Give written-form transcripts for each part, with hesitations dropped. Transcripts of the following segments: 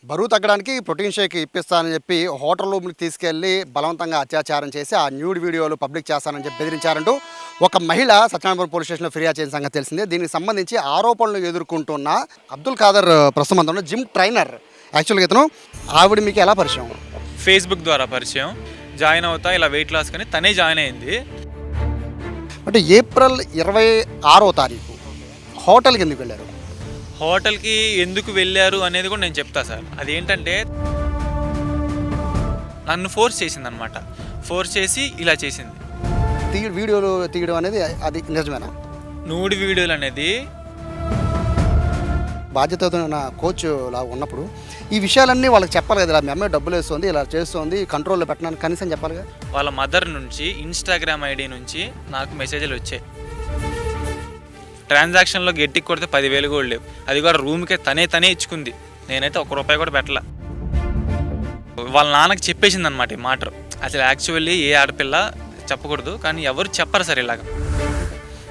బరువు తగ్గడానికి protein shake ఇప్పిస్తానని చెప్పి హోటల్ రూమ్కి తీసుకెళ్లి బలవంతంగా అత్యాచారం చేసి ఆ న్యూడ్ వీడియోలు పబ్లిక్ చేస్తానని చెప్పి బెదిరించారంటూ ఒక మహిళ సత్యనారాయణపురం పోలీస్ స్టేషన్లో ఫిర్యాదు చేసిన సంగతి తెలిసిందే. దీనికి సంబంధించి ఆరోపణలు ఎదుర్కొంటున్న అబ్దుల్ ఖాదర్ ప్రస్తుతం అంతా జిమ్ ట్రైనర్. యాక్చువల్గా ఇతను ఆవిడ మీకు ఎలా పరిచయం? ఫేస్బుక్ ద్వారా పరిచయం. జాయిన్ అవుతా ఇలా వెయిట్ లాస్ కానీ తనే జాయిన్ అయింది. అంటే ఏప్రిల్ 26వ తారీఖు హోటల్కి ఎందుకు వెళ్ళారు? హోటల్కి ఎందుకు వెళ్ళారు అనేది కూడా నేను చెప్తా సార్. అదేంటంటే నన్ను ఫోర్స్ చేసింది అనమాట. ఫోర్స్ చేసి ఇలా చేసింది. వీడియోలు తీయడం అనేది అది నిజమేనా? నూడి వీడియోలు అనేది బాధ్యతతో ఉన్న కోచ్ లాగా ఉన్నప్పుడు ఈ విషయాలన్నీ వాళ్ళకి చెప్పాలి కదా. మీ అమ్మాయి డబ్బులు వేస్తుంది, ఇలా చేస్తుంది, కంట్రోల్లో పెట్టడానికి కనీసం చెప్పాలి కదా. వాళ్ళ మదర్ నుంచి ఇన్స్టాగ్రామ్ ఐడి నుంచి నాకు మెసేజ్లు వచ్చాయి. ట్రాన్సాక్షన్లో గట్టికి కొడితే 10,000 కూడా లేవు. అది కూడా రూమ్కే తనే ఇచ్చుకుంది. నేనైతే ₹1 కూడా పెట్టలే. వాళ్ళ నాన్నకి చెప్పేసింది అనమాట ఈ మాట. అసలు యాక్చువల్లీ ఏ ఆడపిల్ల చెప్పకూడదు, కానీ ఎవరు చెప్పరు సార్ ఇలాగ.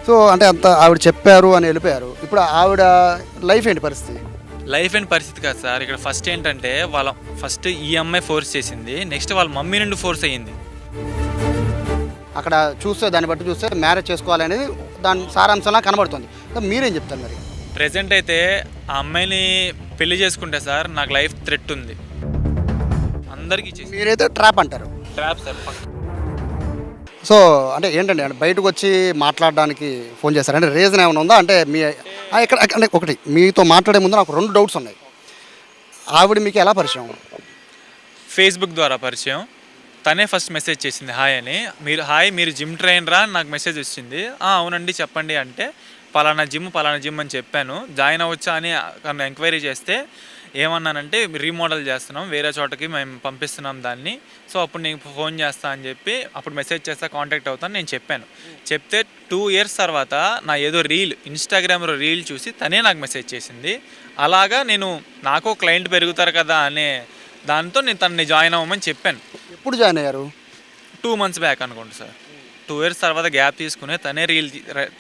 సో అంటే అంత ఆవిడ చెప్పారు అని వెళ్ళిపోయారు. ఇప్పుడు ఆవిడ లైఫ్ ఏంటి పరిస్థితి? లైఫ్ అండ్ పరిస్థితి కాదు సార్. ఇక్కడ ఫస్ట్ ఏంటంటే ఫస్ట్ ఈ అమ్మాయి ఫోర్స్ చేసింది. నెక్స్ట్ వాళ్ళ మమ్మీ నుండి ఫోర్స్ అయ్యింది. అక్కడ చూస్తే దాన్ని బట్టి చూస్తే మ్యారేజ్ చేసుకోవాలనేది దాని సారాంశంలా కనబడుతుంది. మీరేం చెప్తారు మరి? ప్రెజెంట్ అయితే ఆ అమ్మాయిని పెళ్లి చేసుకుంటే సార్ నాకు లైఫ్ థ్రెట్ ఉంది. అందరికీ మీరైతే ట్రాప్ అంటారు. Trap sir. సో అంటే ఏంటండి, అంటే బయటకు వచ్చి మాట్లాడడానికి ఫోన్ చేస్తారు అంటే రీజన్ ఏమైనా ఉందా? అంటే మీ ఇక్కడ అంటే ఒకటి మీతో మాట్లాడే ముందు నాకు 2 డౌట్స్ ఉన్నాయి. ఆవిడ మీకు ఎలా పరిచయం? ఫేస్బుక్ ద్వారా పరిచయం. తనే ఫస్ట్ మెసేజ్ చేసింది హాయ్ అని. మీరు జిమ్ ట్రైనరా అని నాకు మెసేజ్ వచ్చింది. అవునండి చెప్పండి అంటే పలానా జిమ్ అని చెప్పాను. జాయిన్ అవ్వచ్చా అని ఎంక్వైరీ చేస్తే ఏమన్నానంటే రీమోడల్ చేస్తున్నాం, వేరే చోటకి మేము పంపిస్తున్నాం దాన్ని, సో అప్పుడు నీకు ఫోన్ చేస్తా అని చెప్పి అప్పుడు మెసేజ్ చేస్తా, కాంటాక్ట్ అవుతాను నేను చెప్పాను. చెప్తే 2 years తర్వాత నా ఏదో ఇన్స్టాగ్రామ్లో రీల్ చూసి తనే నాకు మెసేజ్ చేసింది. అలాగా నాకు క్లయింట్ పెరుగుతారు కదా అనే దాంతో నేను తనని జాయిన్ అవ్వమని చెప్పాను. ఎప్పుడు జాయిన్ అయ్యారు? 2 months బ్యాక్ అనుకోండి సార్. 2 years తర్వాత గ్యాప్ తీసుకుని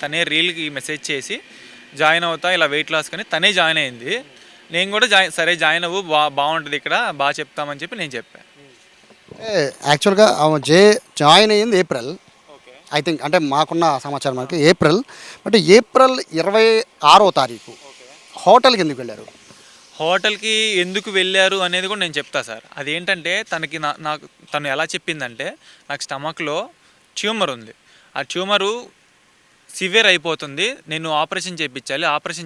తనే రీల్కి మెసేజ్ చేసి జాయిన్ అవుతా ఇలా వెయిట్ లాస్ కానీ తనే జాయిన్ అయింది. నేను కూడా జాయిన్ అవ్వు, బాగుంటుంది ఇక్కడ, బాగా చెప్తామని చెప్పి నేను చెప్పాను. యాక్చువల్గా జాయిన్ అయ్యింది ఏప్రిల్, ఐ థింక్. అంటే మాకున్న సమాచారం మనకి ఏప్రిల్. అంటే ఏప్రిల్ 26వ తారీఖు హోటల్కి ఎందుకు వెళ్ళారు? హోటల్కి ఎందుకు వెళ్ళారు అనేది కూడా నేను చెప్తా సార్. అదేంటంటే తను ఎలా చెప్పిందంటే నాకు స్టమక్లో ట్యూమర్ ఉంది, ఆ ట్యూమరు సివియర్ అయిపోతుంది, నేను ఆపరేషన్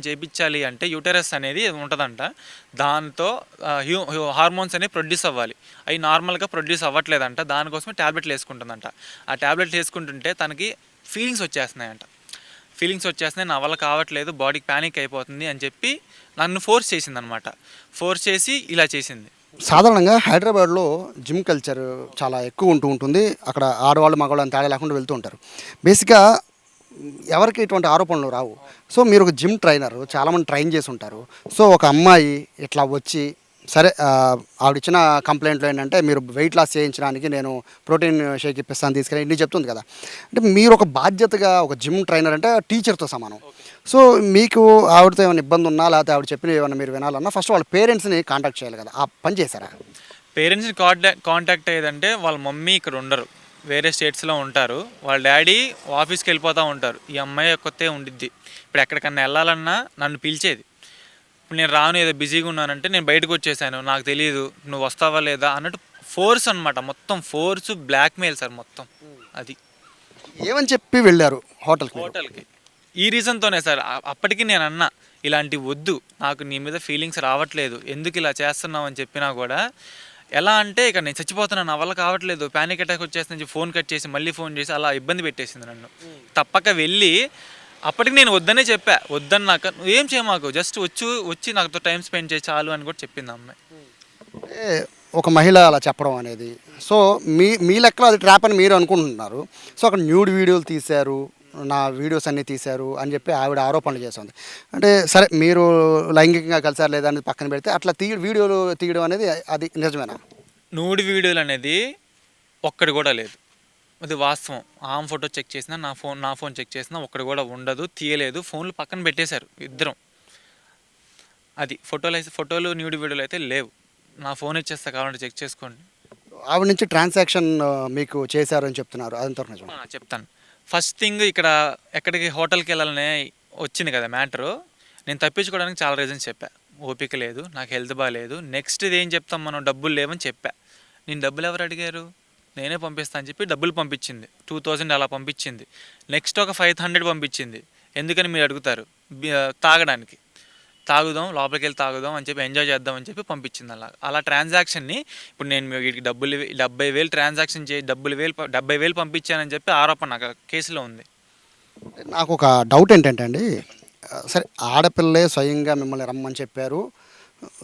చేయించాలి అంటే యూటెరస్ అనేది ఉంటుందంట, దాంతో హార్మోన్స్ అనేవి ప్రొడ్యూస్ అవ్వాలి, అవి నార్మల్గా ప్రొడ్యూస్ అవ్వట్లేదంట, దానికోసమే ట్యాబ్లెట్లు వేసుకుంటుందంట. ఆ ట్యాబ్లెట్లు వేసుకుంటుంటే తనకి ఫీలింగ్స్ వచ్చేస్తున్నాయి, నా వల్ల కావట్లేదు, బాడీకి ప్యానిక్ అయిపోతుంది అని చెప్పి నన్ను ఫోర్స్ చేసింది అనమాట. ఫోర్స్ చేసి ఇలా చేసింది. సాధారణంగా హైదరాబాద్లో జిమ్ కల్చర్ చాలా ఎక్కువ ఉంటుంది. అక్కడ ఆడవాళ్ళు మగవాళ్ళు అని తేడా లేకుండా వెళ్తూ ఉంటారు. బేసిక్గా ఎవరికి ఇటువంటి ఆరోపణలు రావు. సో మీరు ఒక జిమ్ ట్రైనర్, చాలామంది ట్రైన్ చేసి ఉంటారు. సో ఒక అమ్మాయి ఇట్లా వచ్చి సరే ఆవిడ ఇచ్చిన కంప్లైంట్లో ఏంటంటే మీరు వెయిట్ లాస్ చేయించడానికి నేను ప్రోటీన్ షేక్ ఇప్పిస్తాను తీసుకెళ్ళి ఇన్ని చెప్తుంది కదా. అంటే మీరు ఒక బాధ్యతగా ఒక జిమ్ ట్రైనర్ అంటే టీచర్తో సమానం. సో మీకు ఆవిడతో ఏమైనా ఇబ్బంది ఉన్నా, లేకపోతే ఆవిడ చెప్పిన ఏమైనా మీరు వినాలన్నా ఫస్ట్ వాళ్ళ పేరెంట్స్ని కాంటాక్ట్ చేయాలి కదా. ఆ పని చేశారా? పేరెంట్స్ని కాంటాక్ట్ అయ్యేదంటే వాళ్ళ మమ్మీ ఇక్కడ ఉండరు, వేరే స్టేట్స్లో ఉంటారు, వాళ్ళ డాడీ ఆఫీస్కి వెళ్ళిపోతూ ఉంటారు, ఈ అమ్మాయి ఒక్కతే ఉండిద్ది. ఇప్పుడు ఎక్కడికన్నా వెళ్ళాలన్నా నన్ను పిలిచేది. ఇప్పుడు నేను రాను, ఏదో బిజీగా ఉన్నానంటే నేను బయటకు వచ్చేసాను, నాకు తెలియదు నువ్వు వస్తావా లేదా అన్నట్టు ఫోర్స్ అనమాట. మొత్తం ఫోర్స్, బ్లాక్మెయిల్ సార్ మొత్తం. అది ఏమని చెప్పి వెళ్ళారు హోటల్కి? ఈ రీజన్తోనే సార్. అప్పటికి నేను అన్నా ఇలాంటివి వద్దు, నాకు నీ మీద ఫీలింగ్స్ రావట్లేదు, ఎందుకు ఇలా చేస్తున్నావు అని చెప్పినా కూడా ఎలా అంటే ఇక నేను చచ్చిపోతున్నాను, నా వల్ల కావట్లేదు, ప్యానిక్ అటాక్ వచ్చేస్తుంది, ఫోన్ కట్ చేసి మళ్ళీ ఫోన్ చేసి అలా ఇబ్బంది పెట్టేసింది నన్ను. తప్పక వెళ్ళి అప్పటికి నేను వద్దనే చెప్పా, వద్దన్నాక నువ్వు ఏం చేయమాకు, జస్ట్ వచ్చి నాతో టైం స్పెండ్ చేయి చాలు అని కూడా చెప్పింది అమ్మాయి. ఒక మహిళ అలా చెప్పడం అనేది, సో మీ లెక్కలో అది ట్రాప్ అని మీరు అనుకుంటున్నారు. సో అక్కడ న్యూడ్ వీడియోలు తీశారు, నా వీడియోస్ అన్నీ తీశారు అని చెప్పి ఆవిడ ఆరోపణలు చేస్తుంది. అంటే సరే మీరు లైంగికంగా కలిసారు లేదా అనేది పక్కన పెడితే అట్లా వీడియోలు తీయడం అనేది అది నిజమేనా? నూడి వీడియోలు అనేది ఒక్కటి కూడా లేదు, అది వాస్తవం. ఆమె ఫోటో చెక్ చేసినా, నా ఫోన్ చెక్ చేసినా ఒక్కటి కూడా ఉండదు, తీయలేదు. ఫోన్లు పక్కన పెట్టేశారు ఇద్దరం. అది ఫోటోలు న్యూడ్ వీడియోలు అయితే లేవు. నా ఫోన్ ఇచ్చేస్తా, కావాలంటే చెక్ చేసుకోండి. ఆవిడ నుంచి ట్రాన్సాక్షన్ మీకు చేశారని చెప్తున్నారు, అదంతవరకు నిజం? చెప్తాను. ఫస్ట్ థింగ్ ఇక్కడ ఎక్కడికి హోటల్కి వెళ్ళాలనే వచ్చింది కదా మ్యాటరు. నేను తప్పించుకోవడానికి చాలా రీజన్స్ చెప్పా. ఓపిక లేదు, నాకు హెల్త్ బాగాలేదు. నెక్స్ట్ ఇది ఏం చెప్తాం మనం, డబ్బులు లేవని చెప్పా. నేను డబ్బులు ఎవరు అడిగారు, నేనే పంపిస్తాను అని చెప్పి డబ్బులు పంపించింది. 2000 అలా పంపించింది. నెక్స్ట్ ఒక 500 పంపించింది. ఎందుకని మీరు అడుగుతారు, తాగడానికి. తాగుదాం, లోపలికి వెళ్ళి తాగుదాం అని చెప్పి ఎంజాయ్ చేద్దాం అని చెప్పి పంపించింది. అలా ట్రాన్సాక్షన్ని ఇప్పుడు నేను వీటికి 70,000 ట్రాన్సాక్షన్ 70,000 పంపించానని చెప్పి ఆరోపణ నాకు కేసులో ఉంది. నాకు ఒక డౌట్ ఏంటంటే అండి, సరే ఆడపిల్లే స్వయంగా మిమ్మల్ని రమ్మని చెప్పారు,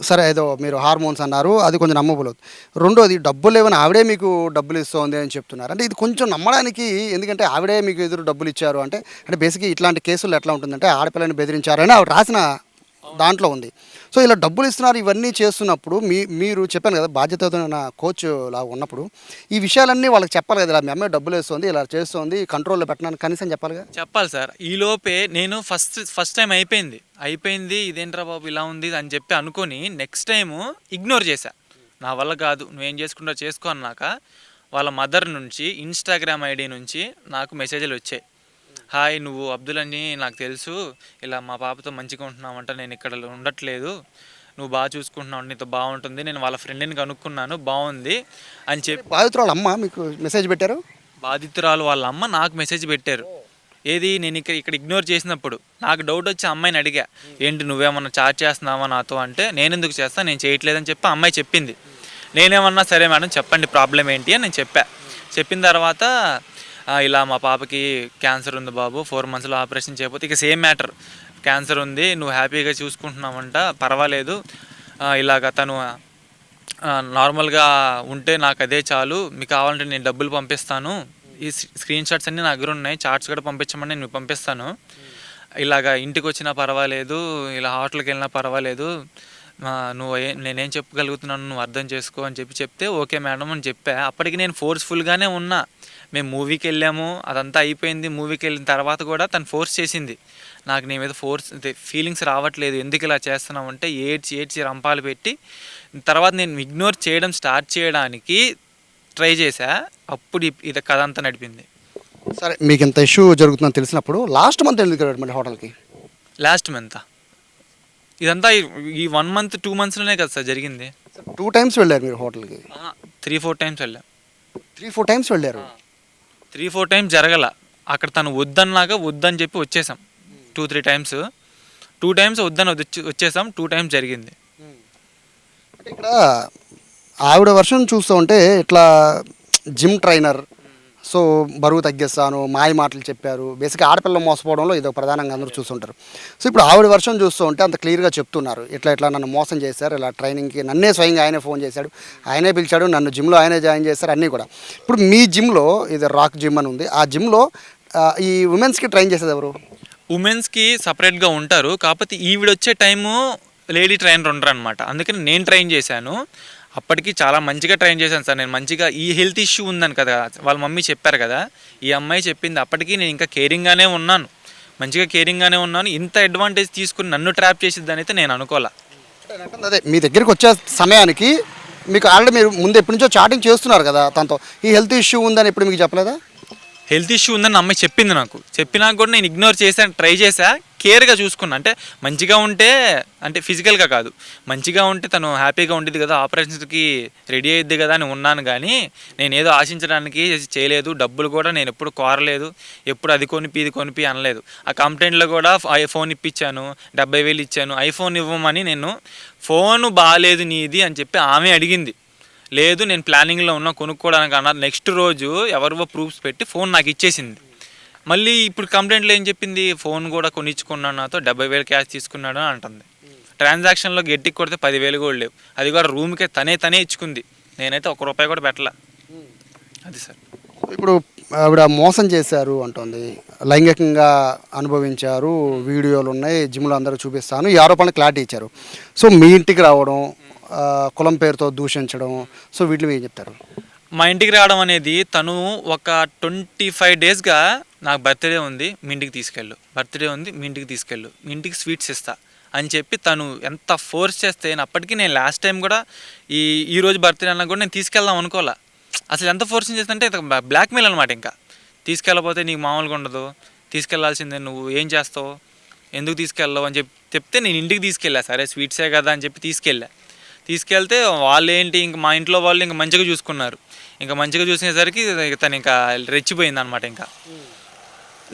సరే ఏదో మీరు హార్మోన్స్ అన్నారు, అది కొంచెం నమ్మబుల్ అవుతుంది. రెండోది డబ్బులు లేవని ఆవిడే మీకు డబ్బులు ఇస్తుంది అని చెప్తున్నారు. అంటే ఇది కొంచెం నమ్మడానికి, ఎందుకంటే ఆవిడే మీకు ఎదురు డబ్బులు ఇచ్చారు అంటే అంటే బేసిక్గా ఇట్లాంటి కేసులు ఎట్లా ఉంటుందంటే ఆడపిల్లని బెదిరించారని ఆవిడ రాసిన దాంట్లో ఉంది. సో ఇలా డబ్బులు ఇస్తున్నారు, ఇవన్నీ చేస్తున్నప్పుడు మీరు చెప్పాను కదా బాధ్యతతో కోచ్ లాగా ఉన్నప్పుడు ఈ విషయాలన్నీ వాళ్ళకి చెప్పాలి కదా, ఇలా మీ అమ్మాయి డబ్బులు వేస్తుంది, ఇలా చేస్తుంది, కంట్రోల్లో పెట్టడానికి కనీసం చెప్పాలిగా. చెప్పాలి సార్. ఈలోపే నేను ఫస్ట్ టైం అయిపోయింది ఇదేంట్రా బాబు ఇలా ఉంది అని చెప్పి అనుకొని నెక్స్ట్ టైము ఇగ్నోర్ చేశా. నా వల్ల కాదు, నువ్వేం చేసుకుంటా చేసుకో అన్నాక వాళ్ళ మదర్ నుంచి ఇన్స్టాగ్రామ్ ఐడి నుంచి నాకు మెసేజ్లు వచ్చాయి. హాయ్, నువ్వు అబ్దుల్ అని నాకు తెలుసు, ఇలా మా పాపతో మంచిగా ఉంటున్నావంట, నేను ఇక్కడ ఉండట్లేదు, నువ్వు బాగా చూసుకుంటున్నావు, నీతో బాగుంటుంది, నేను వాళ్ళ ఫ్రెండ్ని కనుక్కున్నాను, బాగుంది అని చెప్పి. బాధితురాలు అమ్మ మీకు మెసేజ్ పెట్టారు? బాధితురాలు వాళ్ళ అమ్మ నాకు మెసేజ్ పెట్టారు. ఏది, నేను ఇక్కడ ఇగ్నోర్ చేసినప్పుడు నాకు డౌట్ వచ్చి అమ్మాయిని అడిగా, ఏంటి నువ్వేమన్నా చాట్ చేస్తున్నావా నాతో అంటే, నేను ఎందుకు చేస్తాను, నేను చేయట్లేదని చెప్పి అమ్మాయి చెప్పింది. నేనేమన్నా సరే మేడం చెప్పండి ప్రాబ్లం ఏంటి అని నేను చెప్పిన తర్వాత ఇలా మా పాపకి క్యాన్సర్ ఉంది బాబు, 4 monthsలో ఆపరేషన్ చేయకపోతే, ఇక సేమ్ మ్యాటర్, క్యాన్సర్ ఉంది, నువ్వు హ్యాపీగా చూసుకుంటున్నావంట, పర్వాలేదు, ఇలాగ తను నార్మల్గా ఉంటే నాకు అదే చాలు, మీకు కావాలంటే నేను డబ్బులు పంపిస్తాను, ఈ స్క్రీన్ షాట్స్ అన్నీ నా దగ్గర ఉన్నాయి, చార్ట్స్ కూడా పంపించమని నేను పంపిస్తాను, ఇలాగ ఇంటికి వచ్చినా పర్వాలేదు, ఇలా హోటల్కి వెళ్ళినా పర్వాలేదు, నేనేం చెప్పగలుగుతున్నాను నువ్వు అర్థం చేసుకో అని చెప్తే ఓకే మేడం అని చెప్పా. అప్పటికి నేను ఫోర్స్ఫుల్గానే ఉన్నా. మేము మూవీకి వెళ్ళాము, అదంతా అయిపోయింది. మూవీకి వెళ్ళిన తర్వాత కూడా తను ఫోర్స్ చేసింది, నాకు నీ మీద ఫీలింగ్స్ రావట్లేదు, ఎందుకు ఇలా చేస్తున్నావు అంటే ఏడ్చి రంపాలు పెట్టి తర్వాత నేను ఇగ్నోర్ చేయడం స్టార్ట్ చేయడానికి ట్రై చేశా. అప్పుడు ఇది కథ అంతా నడిపింది. సరే, మీకు ఇంత ఇష్యూ జరుగుతుందని తెలిసినప్పుడు లాస్ట్ మంత్ ఎందుకు వెళ్ళారు మళ్ళీ హోటల్కి? లాస్ట్ మంత్ ఇదంతా ఈ 1 month 2 monthsలోనే కదా సార్ జరిగింది. 2 times వెళ్ళారు మీరు హోటల్కి? 3-4 times వెళ్ళాం. 3-4 times వెళ్ళారు? 3-4 times జరగల. అక్కడ తను వద్దని చెప్పి వచ్చేసాం. 2-3 times 2 times వద్దని వచ్చేసాం. 2 times జరిగింది. అంటే ఇక్కడ ఆవిడ వర్షన్ చూస్తూ ఉంటే ఇట్లా జిమ్ ట్రైనర్, సో బరువు తగ్గిస్తాను, మాయ మాటలు చెప్పారు, బేసిక్గా ఆడపిల్లలు మోసపోవడంలో ఇది ప్రధానంగా అందరూ చూస్తుంటారు. సో ఇప్పుడు ఆవిడ వర్షన్ చూస్తూ ఉంటే అంత క్లియర్గా చెప్తున్నారు, ఇట్లా నన్ను మోసం చేశారు, ఇలా ట్రైనింగ్కి నన్నే స్వయంగా ఆయనే ఫోన్ చేశాడు, ఆయనే పిలిచాడు, నన్ను జిమ్లో ఆయనే జాయిన్ చేశారు, అన్నీ కూడా. ఇప్పుడు మీ జిమ్లో ఇది రాక్ జిమ్ అని ఉంది, ఆ జిమ్లో ఈ ఉమెన్స్కి ట్రైన్ చేసేది ఎవరు? ఉమెన్స్కి సపరేట్గా ఉంటారు, కాకపోతే ఈవిడొచ్చే టైము లేడీ ట్రైనర్ ఉండరు అనమాట. అందుకని నేను ట్రైన్ చేశాను. అప్పటికి చాలా మంచిగా ట్రైన్ చేశాను సార్. నేను మంచిగా ఈ హెల్త్ ఇష్యూ ఉందని కదా వాళ్ళ మమ్మీ చెప్పారు కదా, ఈ అమ్మాయి చెప్పింది. అప్పటికి నేను ఇంకా కేరింగ్గానే ఉన్నాను, మంచిగా కేరింగ్గానే ఉన్నాను. ఇంత అడ్వాంటేజ్ తీసుకుని నన్ను ట్రాప్ చేసిద్దని అయితే నేను అనుకోలే. అదే మీ దగ్గరికి వచ్చే సమయానికి మీకు ఆల్రెడీ మీరు ముందు ఎప్పటి నుంచో చాటింగ్ చేస్తున్నారు కదా తనతో, ఈ హెల్త్ ఇష్యూ ఉందని ఎప్పుడు మీకు చెప్పలేదా? హెల్త్ ఇష్యూ ఉందని అమ్మాయి చెప్పింది నాకు. చెప్పినాక కూడా నేను ఇగ్నోర్ చేశాను, ట్రై చేశా, కేర్గా చూసుకున్నా. అంటే మంచిగా ఉంటే, అంటే ఫిజికల్గా కాదు, మంచిగా ఉంటే తను హ్యాపీగా ఉండేది కదా, ఆపరేషన్స్కి రెడీ అయ్యిద్ది కదా అని ఉన్నాను. కానీ నేను ఏదో ఆశించడానికి చేయలేదు. డబ్బులు కూడా నేను ఎప్పుడు కోరలేదు, ఎప్పుడు అది కొనిపి అనలేదు. ఆ కంప్లైంట్లో కూడా ఐఫోన్ ఇప్పించాను, 70,000 ఇచ్చాను, ఐఫోన్ ఇవ్వమని. నేను ఫోను బాగాలేదు నీది అని చెప్పి ఆమె అడిగింది. లేదు నేను ప్లానింగ్లో ఉన్నా కొనుక్కోవడానికి అన్నారు. నెక్స్ట్ రోజు ఎవరివో ప్రూఫ్స్ పెట్టి ఫోన్ నాకు ఇచ్చేసింది. మళ్ళీ ఇప్పుడు కంప్లైంట్లో ఏం చెప్పింది, ఫోన్ కూడా కొనిచ్చుకున్నాను, నాతో 70,000 క్యాష్ తీసుకున్నాడు అని అంటుంది. ట్రాన్సాక్షన్లో గట్టికి కొడితే 10,000 కూడా లేవు. అది కూడా రూమ్కే తనే ఇచ్చుకుంది, నేనైతే ₹1 కూడా పెట్టలే. అది సార్. ఇప్పుడు ఆవిడ మోసం చేశారు అంటుంది, లైంగికంగా అనుభవించారు, వీడియోలు ఉన్నాయి, జిమ్లో అందరూ చూపిస్తాను, ఈ ఆరోపణలు క్లారిటీ ఇచ్చారు. సో మీ ఇంటికి రావడం, కులం పేరుతో దూషించడం, సో వీటిలో ఏం చెప్తారు? మా ఇంటికి రావడం అనేది, తను ఒక 25 daysగా నాకు బర్త్డే ఉంది, మీ ఇంటికి తీసుకెళ్ళు, బర్త్డే ఉంది, మీ ఇంటికి తీసుకెళ్ళు, మీ ఇంటికి స్వీట్స్ ఇస్తా అని చెప్పి తను ఎంత ఫోర్స్ చేస్తే అప్పటికి నేను లాస్ట్ టైం కూడా ఈ రోజు బర్త్డే అన్నా కూడా నేను తీసుకెళ్దాం అనుకోలే. అసలు ఎంత ఫోర్సింగ్ చేస్తుంటే బ్లాక్మెయిల్ అనమాట. ఇంకా తీసుకెళ్ళకపోతే నీకు మామూలుగా ఉండదు, తీసుకెళ్లాల్సిందే, నువ్వు ఏం చేస్తావు, ఎందుకు తీసుకెళ్ళవు అని చెప్తే నేను ఇంటికి తీసుకెళ్ళా. సరే స్వీట్సే కదా అని చెప్పి తీసుకెళ్తే వాళ్ళు ఏంటి, ఇంక మా ఇంట్లో వాళ్ళు ఇంకా మంచిగా చూసుకున్నారు. ఇంకా మంచిగా చూసేసరికి తను ఇంకా రెచ్చిపోయింది అనమాట. ఇంకా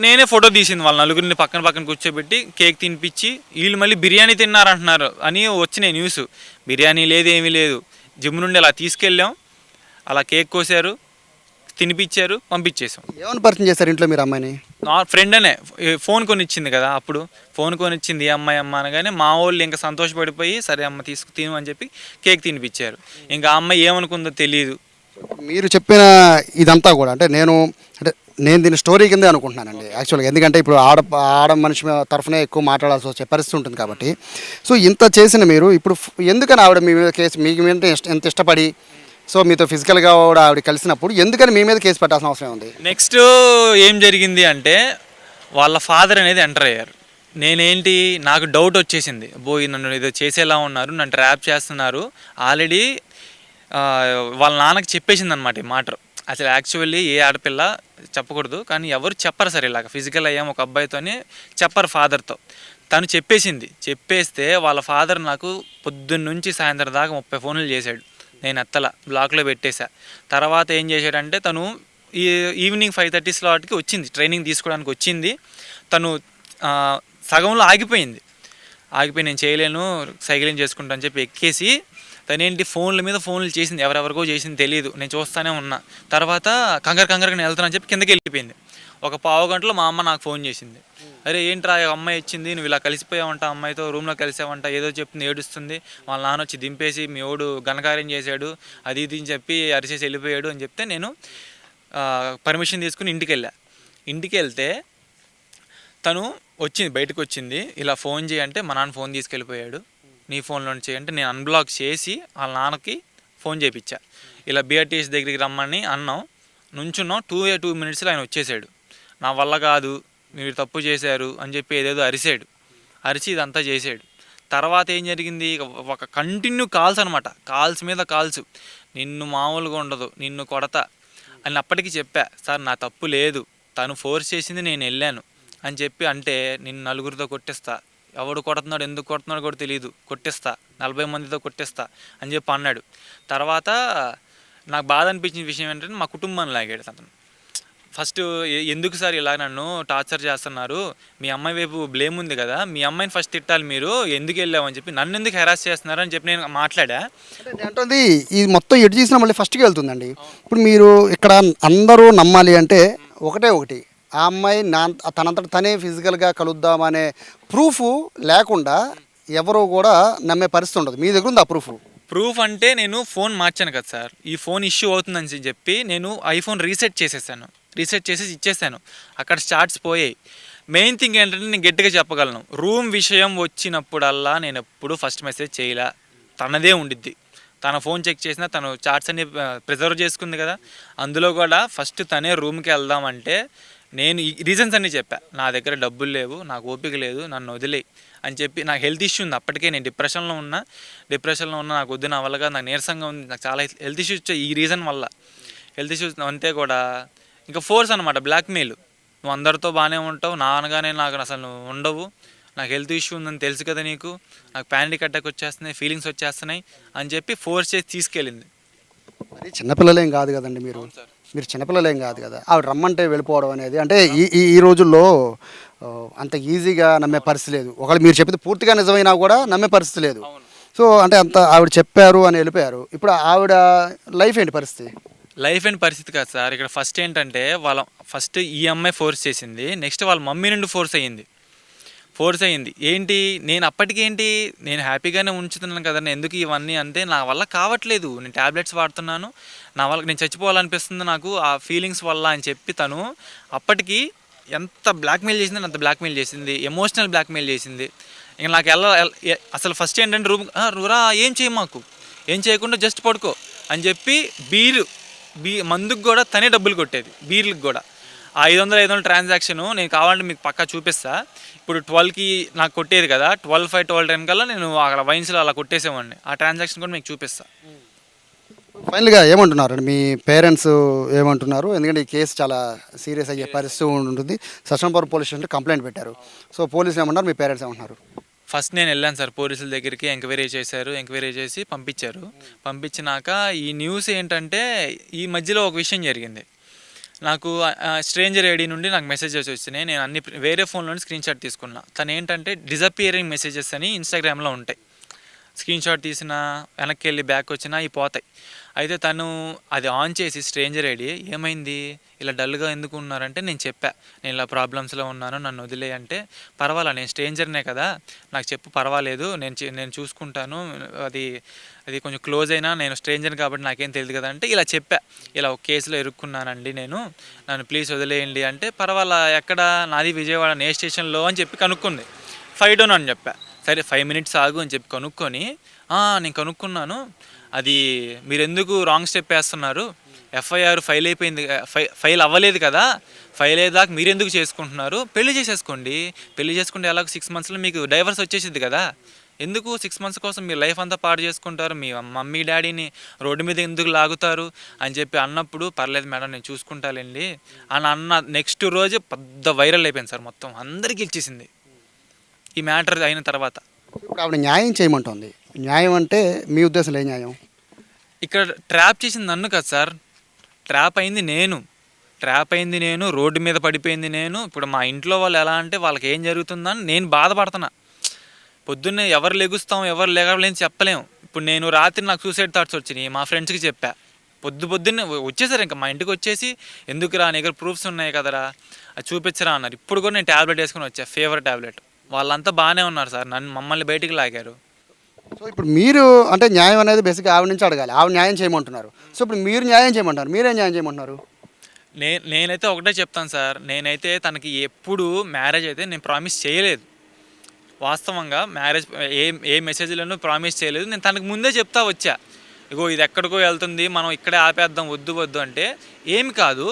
నేనే ఫోటో తీసింది వాళ్ళ నలుగురిని పక్కన కూర్చోబెట్టి కేక్ తినిపించి, వీళ్ళు మళ్ళీ బిర్యానీ తిన్నారంటున్నారు అని వచ్చినాయి న్యూస్. బిర్యానీ లేదు, ఏమీ లేదు. జిమ్ నుండి అలా తీసుకెళ్ళాం, అలా కేక్ కోసారు, తినిపించారు, పంపించేసాం. ఏమైనా పరిచయం చేశారు ఇంట్లో మీరు అమ్మాయిని? నా ఫ్రెండ్ అనే ఫోన్ కొనిచ్చింది కదా, అప్పుడు ఫోన్ కొనిచ్చింది అమ్మాయి అనగానే మా వాళ్ళు ఇంకా సంతోషపడిపోయి సరే అమ్మ తిను అని చెప్పి కేక్ తినిపించారు. ఇంకా ఆ అమ్మాయి ఏమనుకుందో తెలియదు. మీరు చెప్పిన ఇదంతా కూడా అంటే నేను దీని స్టోరీ కిందే అనుకుంటున్నానండి యాక్చువల్గా. ఎందుకంటే ఇప్పుడు ఆడ మనిషి తరఫునే ఎక్కువ మాట్లాడాల్సి వచ్చే పరిస్థితి ఉంటుంది కాబట్టి. సో ఇంత చేసిన మీరు ఇప్పుడు ఎందుకని ఆవిడ మీ మీద కేసు, మీకు మీద ఎంత ఇష్టపడి సో మీతో ఫిజికల్గా కూడా ఆవిడ కలిసినప్పుడు ఎందుకని మీ మీద కేసు పెట్టాల్సిన అవసరం ఉంది? నెక్స్ట్ ఏం జరిగింది అంటే వాళ్ళ ఫాదర్ అనేది ఎంటర్ అయ్యారు. నేనేంటి, నాకు డౌట్ వచ్చేసింది, నన్ను ఏదో చేసేలా ఉన్నారు, నన్ను ట్రాప్ చేస్తున్నారు. ఆల్రెడీ వాళ్ళ నాన్నకి చెప్పేసింది అనమాట ఈ మాట. అసలు యాక్చువల్లీ ఏ ఆడపిల్ల చెప్పకూడదు, కానీ ఎవరు చెప్పరు సార్ ఇలాగ ఫిజికల్ అయ్యాం ఒక అబ్బాయితోనే చెప్పరు ఫాదర్తో. తను చెప్పేస్తే వాళ్ళ ఫాదర్ నాకు పొద్దున్న నుంచి సాయంత్రం దాకా 30 ఫోన్లు చేశాడు. నేను ఎత్తల, బ్లాక్లో పెట్టేశా. తర్వాత ఏం చేశాడంటే తను ఈవినింగ్ 5:30 స్లాట్కి వచ్చింది, ట్రైనింగ్ తీసుకోవడానికి వచ్చింది. తను సగంలో ఆగిపోయి నేను చేయలేను, సైక్లింగ్ చేసుకుంటా అని చెప్పి ఎక్కేసి తనేంటి ఫోన్ల మీద ఫోన్లు చేసింది, ఎవరెవరికో చేసింది తెలియదు, నేను చూస్తూనే ఉన్నా. తర్వాత కంగారుగా నేను వెళ్తానని చెప్పి కిందకి వెళ్ళిపోయింది. ఒక పావు గంటలో మా అమ్మ నాకు ఫోన్ చేసింది, అరే ఏంట్రా అమ్మాయి వచ్చింది, నువ్వు ఇలా కలిసిపోయావంట, అమ్మాయితో రూమ్లో కలిసావంట, ఏదో చెప్తుంది, ఏడుస్తుంది, వాళ్ళ నాన్న వచ్చి దింపేసి మీ ఓడు ఘనకార్యం చేశాడు, అది ఇది అని చెప్పి అరిచేసి వెళ్ళిపోయాడు అని చెప్తే నేను పర్మిషన్ తీసుకుని ఇంటికి వెళ్తే తను బయటకు వచ్చింది, ఇలా ఫోన్ చేయంటే మా నాన్న ఫోన్ తీసుకెళ్ళిపోయాడు, నీ ఫోన్లో చేయంటే నేను అన్బ్లాక్ చేసి వాళ్ళ నాన్నకి ఫోన్ చేయించా. ఇలా బిఆర్టీఎస్ దగ్గరికి రమ్మని అన్నాం, నుంచున్నాం. 2 మినిట్స్లో ఆయన వచ్చేసాడు. నా వల్ల కాదు, మీరు తప్పు చేశారు అని చెప్పి ఏదేదో అరిచి ఇదంతా చేసాడు. తర్వాత ఏం జరిగింది, ఒక కంటిన్యూ కాల్స్ అనమాట, కాల్స్ మీద కాల్స్, నిన్ను మామూలుగా ఉండదు, నిన్ను కొడతా అని అప్పటికి చెప్పా. సార్ నా తప్పు లేదు, తను ఫోర్స్ చేసింది, నేను వెళ్ళాను అని చెప్పి అంటే నిన్ను నలుగురితో కొట్టిస్తా, ఎవడు కొడుతున్నాడు ఎందుకు కొడుతున్నాడు కూడా తెలియదు, కొట్టిస్తా, 40 మందితో కొట్టిస్తా అని చెప్పి అన్నాడు. తర్వాత నాకు బాధ అనిపించిన విషయం ఏంటంటే మా కుటుంబాన్ని లాగాడు అతను. ఫస్ట్ ఎందుకు సార్ ఇలా నన్ను టార్చర్ చేస్తున్నారు, మీ అమ్మాయి వైపు బ్లేమ్ ఉంది కదా, మీ అమ్మాయిని ఫస్ట్ తిట్టాలి, మీరు ఎందుకు వెళ్ళామని చెప్పి నన్ను ఎందుకు హెరాస్ చేస్తున్నారు అని చెప్పి నేను మాట్లాడా. అంటే ఇది మొత్తం ఎటు చేసినా మళ్ళీ ఫస్ట్కి వెళ్తుందండి. ఇప్పుడు మీరు ఇక్కడ అందరూ నమ్మాలి అంటే ఒకటి, ఆ అమ్మాయి తనంతట తనే ఫిజికల్గా కలుద్దామనే ప్రూఫ్ లేకుండా ఎవరు కూడా నమ్మే పరిస్థితి ఉండదు. మీ దగ్గర ఉంది ఆ ప్రూఫ్ అంటే నేను ఫోన్ మార్చాను కదా సార్, ఈ ఫోన్ ఇష్యూ అవుతుందని చెప్పి నేను ఐఫోన్ రీసెట్ చేసేసి ఇచ్చేసాను. అక్కడ స్టార్ట్స్ పోయాయి. మెయిన్ థింగ్ ఏంటంటే నేను గట్టిగా చెప్పగలను, రూమ్ విషయం వచ్చినప్పుడల్లా నేను ఎప్పుడు ఫస్ట్ మెసేజ్ చేయలే, తనదే ఉండిద్ది. తన ఫోన్ చెక్ చేసినా తను చాట్స్ అన్ని ప్రిజర్వ్ చేసుకుంది కదా, అందులో కూడా ఫస్ట్ తనే రూమ్కి వెళ్దామంటే నేను ఈ రీజన్స్ అన్నీ చెప్పా, నా దగ్గర డబ్బులు లేవు, నాకు ఓపిక లేదు, నన్ను వదిలేయి అని చెప్పి. నాకు హెల్త్ ఇష్యూ ఉంది, అప్పటికే నేను డిప్రెషన్లో ఉన్నా, నాకు వద్దు, నా వల్లగా నాకు నీరసంగా ఉంది, నాకు చాలా హెల్త్ ఇష్యూస్ వచ్చాయి ఈ రీజన్ వల్ల. హెల్త్ ఇష్యూస్ అంతే కూడా ఇంకా ఫోర్స్ అనమాట, బ్లాక్మెయిల్. నువ్వు అందరితో బాగానే ఉంటావు, నా అనగానే నాకు అసలు నువ్వు ఉండవు, నాకు హెల్త్ ఇష్యూ ఉందని తెలుసు కదా నీకు, నాకు ప్యానిక్ అటాక్ వచ్చేస్తున్నాయి, ఫీలింగ్స్ వచ్చేస్తున్నాయి అని చెప్పి ఫోర్స్ చేసి తీసుకెళ్ళింది. మరి చిన్నపిల్లలేం కాదు కదండి మీరు చిన్నపిల్లలేం కాదు కదా, ఆవిడ రమ్మంటే వెళ్ళిపోవడం అనేది అంటే ఈ రోజుల్లో అంత ఈజీగా నమ్మే పరిస్థితి లేదు. ఒకవేళ మీరు చెప్పింది పూర్తిగా నిజమైనా కూడా నమ్మే పరిస్థితి లేదు. సో అంటే అంత ఆవిడ చెప్పారు అని వెళ్ళిపోయారు. ఇప్పుడు ఆవిడ లైఫ్ ఏంటి పరిస్థితి కాదు సార్. ఇక్కడ ఫస్ట్ ఏంటంటే ఫస్ట్ ఈ అమ్మాయి ఫోర్స్ చేసింది, నెక్స్ట్ వాళ్ళ మమ్మీ నుండి ఫోర్స్ అయ్యింది. ఏంటి, నేను అప్పటికేంటి నేను హ్యాపీగానే ఉంచుతున్నాను కదా, ఎందుకు ఇవన్నీ అంటే నా వల్ల కావట్లేదు, నేను ట్యాబ్లెట్స్ వాడుతున్నాను, నా వల్ల నేను చచ్చిపోవాలనిపిస్తుంది నాకు ఆ ఫీలింగ్స్ వల్ల అని చెప్పి తను అప్పటికి ఎంత బ్లాక్మెయిల్ చేసిందని అంత బ్లాక్మెయిల్ చేసింది, ఎమోషనల్ బ్లాక్మెయిల్ చేసింది. ఇంకా నాకు అసలు ఫస్ట్ ఏంటంటే రూరా ఏం చేయకుండా జస్ట్ పడుకో అని చెప్పి మందుకు కూడా తనే డబ్బులు కొట్టేది, బీర్లకు కూడా. ఆ 500 ట్రాన్సాక్షన్ నేను కావాలంటే మీకు పక్కా చూపిస్తా. ఇప్పుడు 12కి నాకు కొట్టేది కదా, 12:05 12:10 కల్లా నేను అక్కడ వైన్స్లో అలా కొట్టేసేవాడిని. ఆ ట్రాన్సాక్షన్ కూడా మీకు చూపిస్తా. ఫైనల్గా ఏమంటున్నారు మీ పేరెంట్స్ ఏమంటున్నారు? ఎందుకంటే ఈ కేసు చాలా సీరియస్ అయ్యే పరిస్థితి ఉంటుంది. సత్యనారాయణపురం పోలీస్ స్టేషన్లో కంప్లైంట్ పెట్టారు. సో పోలీసులు ఏమన్నారు, మీ పేరెంట్స్ ఏమంటున్నారు? ఫస్ట్ నేను వెళ్ళాను సార్ పోలీసుల దగ్గరికి, ఎంక్వైరీ చేశారు. ఎంక్వైరీ చేసి పంపించారు. పంపించినాక ఈ న్యూస్ ఏంటంటే ఈ మధ్యలో ఒక విషయం జరిగింది. నాకు స్ట్రేంజర్ ఐడి నుండి నాకు మెసేజెస్ వచ్చినాయి. నేను అన్ని వేరే ఫోన్ నుండి స్క్రీన్ షాట్ తీసుకున్నా. తను ఏంటంటే డిజపియరింగ్ మెసేజెస్ అని ఇన్స్టాగ్రామ్లో ఉంటాయి. స్క్రీన్ షాట్ తీసినా వెనక్కి వెళ్ళి బ్యాక్ వచ్చినా అవి పోతాయి. అయితే తను అది ఆన్ చేసి స్ట్రేంజర్ ఐడి ఏమైంది ఇలా డల్గా ఎందుకు ఉన్నారంటే నేను చెప్పా, నేను ఇలా ప్రాబ్లమ్స్లో ఉన్నాను, నన్ను వదిలేయి అంటే, పర్వాలా నేను స్ట్రేంజర్నే కదా, నాకు చెప్పు పర్వాలేదు, నేను చూసుకుంటాను, అది అది కొంచెం క్లోజ్ అయినా నేను స్ట్రేంజర్ కాబట్టి నాకేం తెలియదు కదా అంటే ఇలా చెప్పా, ఇలా ఒక కేసులో ఇరుక్కున్నానండి నేను, నన్ను ప్లీజ్ వదిలేయండి అంటే, పర్వాలా ఎక్కడ, నాది విజయవాడ ఏ స్టేషన్లో అని చెప్పి కనుక్కుంది. 5 డౌన్ అని చెప్పా. సరే 5 మినిట్స్ ఆగు అని చెప్పి కనుక్కొని, నేను కనుక్కున్నాను, అది మీరు ఎందుకు రాంగ్ స్టెప్ వేస్తున్నారు, ఎఫ్ఐఆర్ ఫైల్ అయిపోయింది, ఫైల్ అవ్వలేదు కదా, ఫైల్ అయ్యేదాకా మీరు ఎందుకు చేసుకుంటున్నారు, పెళ్లి చేసేసుకోండి, పెళ్లి చేసుకుంటే ఎలాగో 6 మంత్స్లో మీకు డైవర్స్ వచ్చేసింది కదా, ఎందుకు 6 మంత్స్ కోసం మీరు లైఫ్ అంతా పాడు చేసుకుంటారు, మీ మమ్మీ డాడీని రోడ్డు మీద ఎందుకు లాగుతారు అని చెప్పి అన్నప్పుడు, పర్లేదు మేడం నేను చూసుకుంటాలేండి అని అన్న నెక్స్ట్ రోజు పెద్ద వైరల్ అయిపోయింది సార్, మొత్తం అందరికీ ఇచ్చేసింది ఈ మ్యాటర్ అయిన తర్వాత. ఇప్పుడు ఆవిడ న్యాయం చేయమంటుంది. న్యాయం అంటే మీ ఉద్దేశంలో ఏ న్యాయం? ఇక్కడ ట్రాప్ చేసింది నన్ను కదా సార్, ట్రాప్ అయింది నేను, రోడ్డు మీద పడిపోయింది నేను. ఇప్పుడు మా ఇంట్లో వాళ్ళు ఎలా అంటే వాళ్ళకి ఏం జరుగుతుందని నేను బాధపడుతున్నా. పొద్దున్నే ఎవరు లెగుస్తాం ఎవరు లేగలేని చెప్పలేము. ఇప్పుడు నేను రాత్రి నాకు సూసైడ్ థాట్స్ వచ్చినాయి, మా ఫ్రెండ్స్కి చెప్పా, పొద్దున్నే వచ్చేసారు ఇంకా మా ఇంటికి వచ్చేసి, ఎందుకురా నీ దగ్గర ప్రూఫ్స్ ఉన్నాయి కదరా అది చూపించరా అన్నారు. ఇప్పుడు కూడా నేను ట్యాబ్లెట్ వేసుకొని వచ్చా, ఫీవర్ ట్యాబ్లెట్. వాళ్ళంతా బాగానే ఉన్నారు సార్, మమ్మల్ని బయటికి లాగారు. సో ఇప్పుడు మీరు అంటే న్యాయం అనేది బేసిక్గా ఆవిడ నుంచి అడగాలి, ఆవిడ న్యాయం చేయమంటున్నారు. సో ఇప్పుడు మీరు న్యాయం చేయమంటారు, మీరేం న్యాయం చేయమంటున్నారు? నేనైతే ఒకటే చెప్తాను సార్, నేనైతే తనకి ఎప్పుడు మ్యారేజ్ అయితే నేను ప్రామిస్ చేయలేదు. వాస్తవంగా మ్యారేజ్ ఏ మెసేజ్లను ప్రామిస్ చేయలేదు. నేను తనకు ముందే చెప్తా వచ్చా, ఇగో ఇది ఎక్కడికో వెళ్తుంది, మనం ఇక్కడే ఆపేద్దాం, వద్దు అంటే, ఏమి కాదు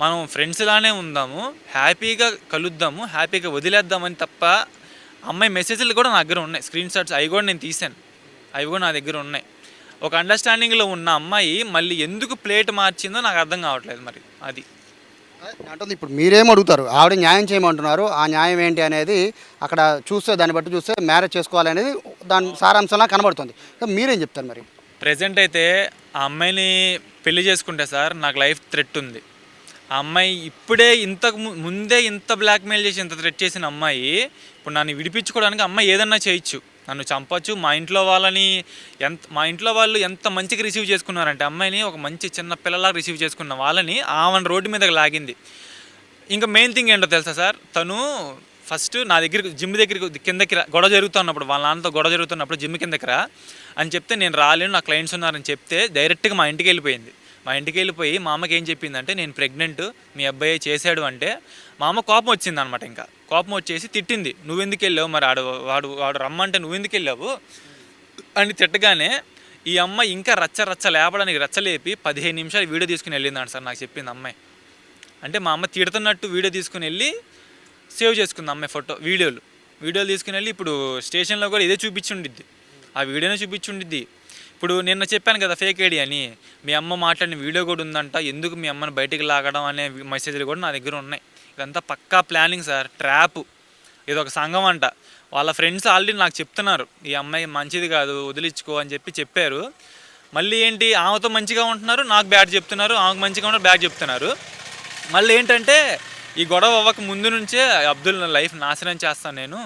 మనం ఫ్రెండ్స్లానే ఉందాము, హ్యాపీగా కలుద్దాము, హ్యాపీగా వదిలేద్దామని తప్ప. అమ్మాయి మెసేజ్లు కూడా నా దగ్గర ఉన్నాయి, స్క్రీన్ షాట్స్ అవి కూడా నేను తీసాను, అవి కూడా నా దగ్గర ఉన్నాయి. ఒక అండర్స్టాండింగ్లో ఉన్న అమ్మాయి మళ్ళీ ఎందుకు ప్లేట్ మార్చిందో నాకు అర్థం కావట్లేదు. మరి అది అంటే ఇప్పుడు మీరేం అడుగుతారు, ఆవిడ న్యాయం చేయమంటున్నారు, ఆ న్యాయం ఏంటి అనేది అక్కడ చూస్తే, దాన్ని బట్టి చూస్తే మ్యారేజ్ చేసుకోవాలనేది దాని సారాంశంలా కనబడుతుంది. మీరేం చెప్తారు మరి? ప్రజెంట్ అయితే ఆ అమ్మాయిని పెళ్లి చేసుకుంటే సార్ నాకు లైఫ్ థ్రెట్ ఉంది. ఆ అమ్మాయి ఇప్పుడే ముందే ఇంత బ్లాక్మెయిల్ చేసి ఇంత థ్రెట్ చేసిన అమ్మాయి ఇప్పుడు నన్ను విడిపించుకోవడానికి అమ్మాయి ఏదన్నా చేయొచ్చు, నన్ను చంపచ్చు. మా ఇంట్లో వాళ్ళు ఎంత మంచిగా రిసీవ్ చేసుకున్నారంటే అమ్మాయిని, ఒక మంచి చిన్న పిల్లలాగా రిసీవ్ చేసుకున్న వాళ్ళని ఆమెను రోడ్డు మీదకి లాగింది. ఇంకా మెయిన్ థింగ్ ఏంటో తెలుసా సార్, తను ఫస్ట్ నా దగ్గరికి జిమ్ దగ్గరికి కిందకి గొడవ జరుగుతున్నప్పుడు, వాళ్ళ నాన్నతో గొడవ జరుగుతున్నప్పుడు జిమ్ కిందకి రా అని చెప్తే, నేను రాలేను నా క్లయింట్స్ ఉన్నారని చెప్తే డైరెక్ట్గా మా ఇంటికి వెళ్ళిపోయింది. మా ఇంటికి వెళ్ళిపోయి మా అమ్మకి ఏం చెప్పిందంటే, నేను ప్రెగ్నెంట్, మీ అబ్బాయి చేశాడు అంటే, మా అమ్మ కోపం వచ్చింది అనమాట. ఇంకా కోపం వచ్చేసి తిట్టింది, నువ్వెందుకు వెళ్ళావు, మరి వాడు రమ్మంటే నువ్వెందుకు వెళ్ళావు అని తిట్టగానే ఈ అమ్మాయి ఇంకా రచ్చ లేపడానికి రచ్చలేపి 15 నిమిషాలు వీడియో తీసుకుని వెళ్ళిందంట సార్, నాకు చెప్పింది అమ్మాయి. అంటే మా అమ్మ తిడుతున్నట్టు వీడియో తీసుకుని వెళ్ళి సేవ్ చేసుకుంది అమ్మాయి వీడియోలు తీసుకుని వెళ్ళి ఇప్పుడు స్టేషన్లో కూడా ఇదే చూపించుండిద్ది, ఆ వీడియోనే చూపించుండిద్ది. ఇప్పుడు నిన్న చెప్పాను కదా ఫేక్ ఐడి అని, మీ అమ్మ మాట్లాడిన వీడియో కూడా ఉందంట, ఎందుకు మీ అమ్మని బయటికి లాగడం అనే మెసేజ్లు కూడా నా దగ్గర ఉన్నాయి. ఇదంతా పక్కా ప్లానింగ్ సార్, ట్రాప్. ఇది ఒక సంఘం అంట. వాళ్ళ ఫ్రెండ్స్ ఆల్రెడీ నాకు చెప్తున్నారు, ఈ అమ్మాయి మంచిది కాదు వదిలించుకో అని చెప్పారు. మళ్ళీ ఏంటి, ఆమెతో మంచిగా ఉంటున్నారు, నాకు బ్యాడ్ చెప్తున్నారు, ఆమెకు మంచిగా ఉన్నారు, బ్యాడ్ చెప్తున్నారు. మళ్ళీ ఏంటంటే, ఈ గొడవ అవ్వక ముందు నుంచే అబ్దుల్ లైఫ్ నాశనం చేస్తాను నేను,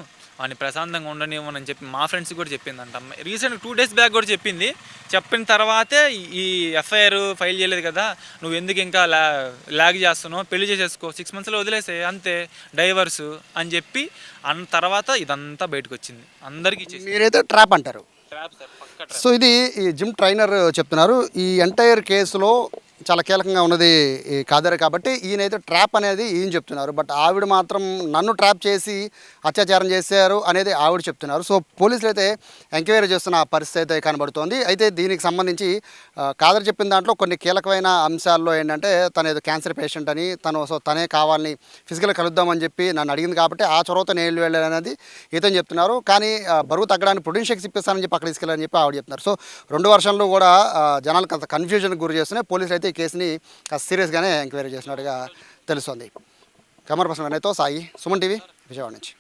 అని ప్రశాంతంగా ఉండనివ్వనని చెప్పి మా ఫ్రెండ్స్ కూడా చెప్పిందంట అమ్మాయి. రీసెంట్ 2 days బ్యాక్ కూడా చెప్పింది. చెప్పిన తర్వాతే ఈ ఎఫ్ఐఆర్ ఫైల్ చేయలేదు కదా, నువ్వు ఎందుకు ఇంకా లాగ్ చేస్తున్నావు, పెళ్లి చేసేసుకో, 6 monthsలో వదిలేసే అంతే, డైవర్స్ అని చెప్పి అన్న తర్వాత ఇదంతా బయటకు వచ్చింది అందరికీ. మీరైతే ట్రాప్ అంటారు. ట్రాప్ సార్, పక్కా ట్రాప్. సో ఇది ఈ జిమ్ ట్రైనర్ చెప్తున్నారు. ఈ ఎంటైర్ కేసులో చాలా కీలకంగా ఉన్నది ఈ కాదర్ కాబట్టి ఈయనైతే ట్రాప్ అనేది ఈయన చెప్తున్నారు. బట్ ఆవిడ మాత్రం నన్ను ట్రాప్ చేసి అత్యాచారం చేశారు అనేది ఆవిడ చెప్తున్నారు. సో పోలీసులు అయితే ఎంక్వైరీ చేస్తున్న పరిస్థితి అయితే కనబడుతోంది. అయితే దీనికి సంబంధించి కాదర్ చెప్పిన దాంట్లో కొన్ని కీలకమైన అంశాల్లో ఏంటంటే తను ఏదో క్యాన్సర్ పేషెంట్ అని తనే కావాలని ఫిజికల్గా కలుద్దామని చెప్పి నన్ను అడిగింది కాబట్టి ఆ చొరవతో నేను వెళ్ళాను అనేది ఇతను చెప్తున్నారు. కానీ బరువు తగ్గడానికి ప్రోటీన్ షేక్స్ ఇప్పిస్తానని చెప్పి అక్కడ తీసుకెళ్ళని చెప్పి ఆవిడ చెప్తున్నారు. సో రెండు వర్షన్లు కూడా జనాలకు అంత కన్ఫ్యూజన్కి గురి చేస్తున్నాయి. పోలీసులు అయితే ఈ కేసుని కాస్త సీరియస్గానే ఎంక్వైరీ చేసినట్టుగా తెలుస్తుంది. కెమెరా పర్సన్ వినయ్తో సాయి, సుమన్ టీవీ, విజయవాడ నుంచి.